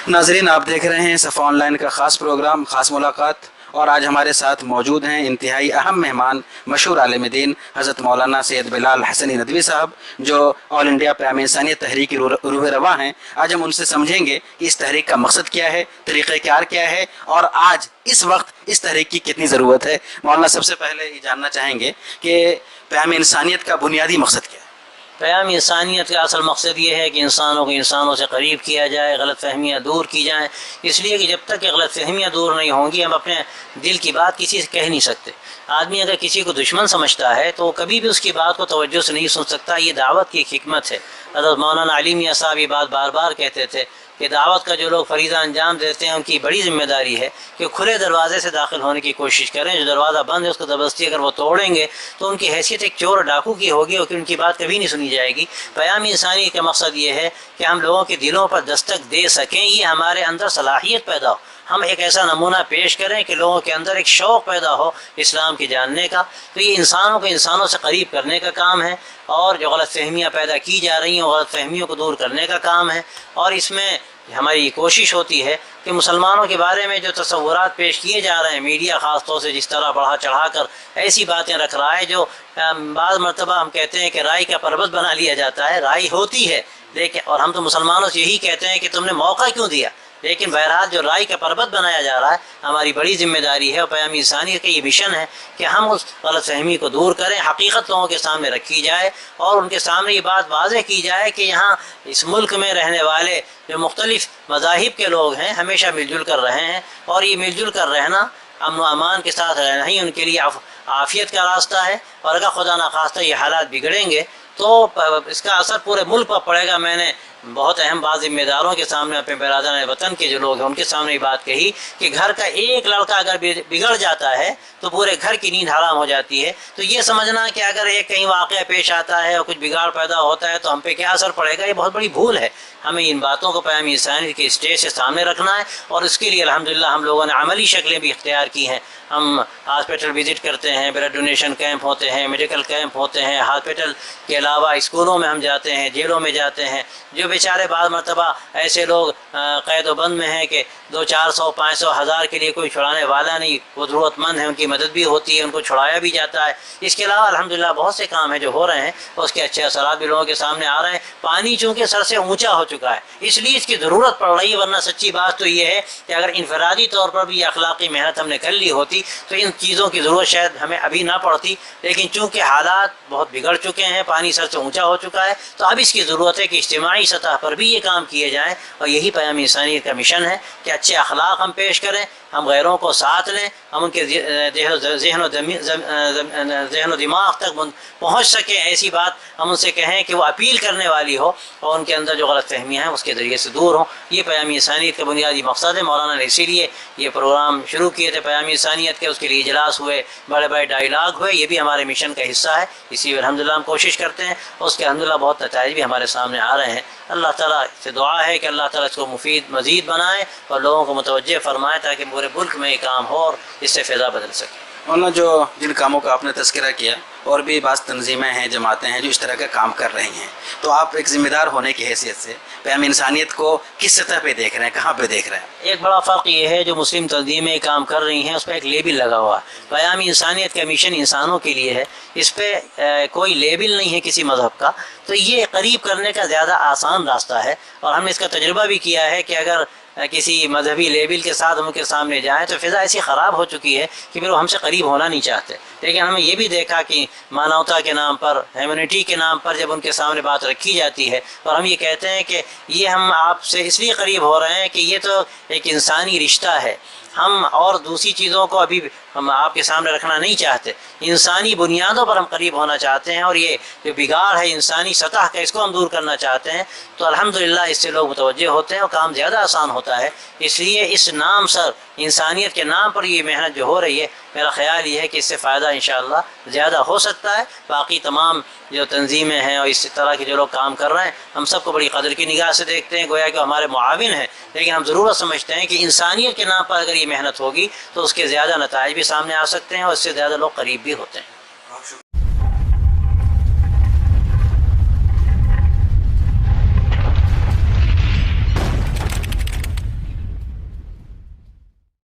नाजरीन, आप देख रहे हैं सफ़ा ऑनलाइन का ख़ास प्रोग्राम ख़ास मुलाकात, और आज हमारे साथ मौजूद हैं इंतहाई अहम मेहमान मशहूर आलिम दीन हज़रत मौलाना सैयद बिलाल हसनी नदवी साहब, जो ऑल इंडिया प्याम इंसानियत तहरीक की रूह रवा हैं। आज हम उनसे समझेंगे कि इस तहरीक का मकसद क्या है, तरीक़ेकार क्या है, और आज इस वक्त इस तहरीक की कितनी ज़रूरत है। मौलाना, सबसे पहले ये जानना चाहेंगे कि प्याम इंसानियत का बुनियादी मकसद क्या है? क़याम इंसानियत का असल मकसद ये है कि इंसानों को इंसानों से करीब किया जाए, गलत फहमियाँ दूर की जाएँ। इसलिए कि जब तक कि गलत फहमियाँ दूर नहीं होंगी, हम अपने दिल की बात किसी से कह नहीं सकते। आदमी अगर किसी को दुश्मन समझता है तो कभी भी उसकी बात को तवज्जो से नहीं सुन सकता। ये दावत की एक हिकमत है। हज़रत मौलाना अली मियां साहब ये बात बार बार कहते थे कि दावत का जो लोग फरीज़ा अंजाम देते हैं, उनकी बड़ी जिम्मेदारी है कि खुले दरवाजे से दाखिल होने की कोशिश करें। जो दरवाज़ा बंद है उसको ज़बरदस्ती अगर वो तोड़ेंगे तो उनकी हैसियत एक चोर डाकू की होगी और उनकी बात कभी नहीं सुनी जाएगी। क़याम इंसानी का मकसद ये है कि हम लोगों के दिलों पर दस्तक दे सकें, ये हमारे अंदर सलाहियत पैदा हो, हम एक ऐसा नमूना पेश करें कि लोगों के अंदर एक शौक़ पैदा हो इस्लाम के जानने का। तो ये इंसानों को इंसानों से करीब करने का काम है, और जो गलत फहमियाँ पैदा की जा रही हैं गलत फहमियों को दूर करने का काम है। और इसमें हमारी कोशिश होती है कि मुसलमानों के बारे में जो तसव्वुरात पेश किए जा रहे हैं, मीडिया ख़ास तौर से जिस तरह बढ़ा चढ़ा कर ऐसी बातें रख रहा है, जो बाज़ मरतबा हम कहते हैं कि राय का पर्वत बना लिया जाता है। राय होती है लेकिन, और हम तो मुसलमानों से यही कहते हैं कि तुमने मौका क्यों दिया, लेकिन बहरहाल जो राय का पर्वत बनाया जा रहा है, हमारी बड़ी जिम्मेदारी है। और क़याम इंसानियत का ये मिशन है कि हम उस गलत फहमी को दूर करें, हकीकत लोगों के सामने रखी जाए और उनके सामने ये बात वाज़ेह की जाए कि यहाँ इस मुल्क में रहने वाले जो मुख्तलिफ़ मज़ाहिब के लोग हैं हमेशा मिलजुल कर रहे हैं, और ये मिलजुल कर रहना, अमन व अमान के साथ रहना ही उनके लिए आफ़ियत का रास्ता है। और अगर खुदा न खास्ता ये हालात बिगड़ेंगे तो इसका असर पूरे मुल्क पर पड़ेगा। मैंने बहुत अहम बात ज़िम्मेदारों के सामने, अपने बिरादरान वतन के जो लोग हैं उनके सामने ये बात कही कि घर का एक लड़का अगर बिगड़ जाता है तो पूरे घर की नींद हराम हो जाती है। तो ये समझना कि अगर एक कहीं वाक़या पेश आता है और कुछ बिगाड़ पैदा होता है तो हम पे क्या असर पड़ेगा, ये बहुत बड़ी भूल है। हमें इन बातों को क़याम इंसानियत के स्टेज से सामने रखना है, और इसके लिए अल्हम्दुलिल्लाह हम लोगों ने अमली शक्लें भी इख्तियार की हैं। हम हॉस्पिटल विज़िट करते हैं, ब्लड डोनेशन कैंप होते हैं, मेडिकल कैंप होते हैं। हॉस्पिटल के अलावा स्कूलों में हम जाते हैं, जेलों में जाते हैं। जो बेचारे बाद मरतबा ऐसे लोग क़ैद बंद में हैं कि 200-400, 500, 1000 के लिए कोई छुड़ाने वाला नहीं, वो ज़रूरतमंद है, उनकी मदद भी होती है, उनको छुड़ाया भी जाता है। इसके अलावा अल्हम्दुलिल्लाह बहुत से काम हैं जो हो रहे हैं, उसके अच्छे असरात भी लोगों के सामने आ रहे हैं। पानी चूँकि सर से ऊँचा हो चुका है, इसलिए इसकी ज़रूरत पड़ रही है, वरना सच्ची बात तो ये है कि अगर इनफरादी तौर पर भी अखलाक़ी मेहनत हमने कर ली होती तो इन चीज़ों की ज़रूरत शायद हमें अभी ना पड़ती। लेकिन चूँकि हालात बहुत बिगड़ चुके हैं, पानी सर से ऊँचा हो चुका है, तो अब इसकी ज़रूरत है कि इज्तिमाई सतह पर भी ये काम किए जाएँ। और यही क़याम इंसानियत का मिशन है कि अच्छे अखलाक हम पेश करें, हम गैरों को साथ लें, हम उनके ज़हन दिमाग तक पहुँच सकें, ऐसी बात हम उनसे कहें कि वो अपील करने वाली हो और उनके अंदर जो गलत फहमियाँ हैं उसके ज़रिए से दूर हों। ये क़याम इंसानियत का बुनियादी मकसद है। मौलाना ने इसीलिए ये प्रोग्राम शुरू किए थे क़याम इंसानियत के, उसके लिए इजलास हुए, बड़े बड़े डायलॉग हुए, ये भी हमारे मिशन का हिस्सा है। इसी में अल्हम्दुलिल्लाह हम कोशिश करते हैं, उसके अल्हम्दुलिल्लाह बहुत नताइज भी हमारे सामने आ रहे हैं। अल्लाह ताला से दुआ है कि अल्लाह ताला इसको मुफीद मज़ीद बनाए और लोगों को मुतवज्जे फरमाए, ताकि पूरे मुल्क में ये काम हो और इससे फ़िज़ा बदल सके। मौलाना, जो जिन कामों का आपने तज़किरा किया, और भी बाज़ तंजीमें हैं, जमातें हैं जो इस तरह का काम कर रही हैं, तो आप एक ज़िम्मेदार होने की हैसियत से क़याम इंसानियत को किस सतह पे देख रहे हैं, कहाँ पे देख रहे हैं? एक बड़ा फ़र्क ये है, जो मुस्लिम तंजीमें काम कर रही हैं उस पर एक लेबिल लगा हुआ है। क़याम इंसानियत का मिशन इंसानों के लिए है, इस पर कोई लेबिल नहीं है किसी मज़हब का। तो ये करीब करने का ज़्यादा आसान रास्ता है, और हमने इसका तजुर्बा भी किया है कि अगर किसी मजहबी लेबिल के साथ हम उनके सामने जाएं तो फ़िज़ा ऐसी ख़राब हो चुकी है कि फिर वो हमसे करीब होना नहीं चाहते। लेकिन हमें ये भी देखा कि मानवता के नाम पर, ह्यूमैनिटी के नाम पर जब उनके सामने बात रखी जाती है, और हम ये कहते हैं कि ये हम आपसे इसलिए करीब हो रहे हैं कि ये तो एक इंसानी रिश्ता है, हम और दूसरी चीज़ों को अभी हम आपके सामने रखना नहीं चाहते, इंसानी बुनियादों पर हम करीब होना चाहते हैं। और ये जो बिगाड़ है इंसानी सतह का, इसको हम दूर करना चाहते हैं। तो अल्हम्दुलिल्लाह इससे लोग मुतवज्जे होते हैं और काम ज़्यादा आसान होता है। इसलिए इस नाम सर, इंसानियत के नाम पर ये मेहनत जो हो रही है, मेरा ख़्याल ये है कि इससे फ़ायदा इंशाअल्लाह ज़्यादा हो सकता है। बाकी तमाम जो तंजीमें हैं और इस तरह के जो लोग काम कर रहे हैं, हम सबको बड़ी कदर की निगाह से देखते हैं, गोया कि हमारे मुआविन हैं। लेकिन हम ज़रूरत समझते हैं कि इंसानियत के नाम पर अगर ये मेहनत होगी तो उसके ज़्यादा नताइज भी सामने आ सकते हैं और इससे ज़्यादा लोग करीब भी होते हैं।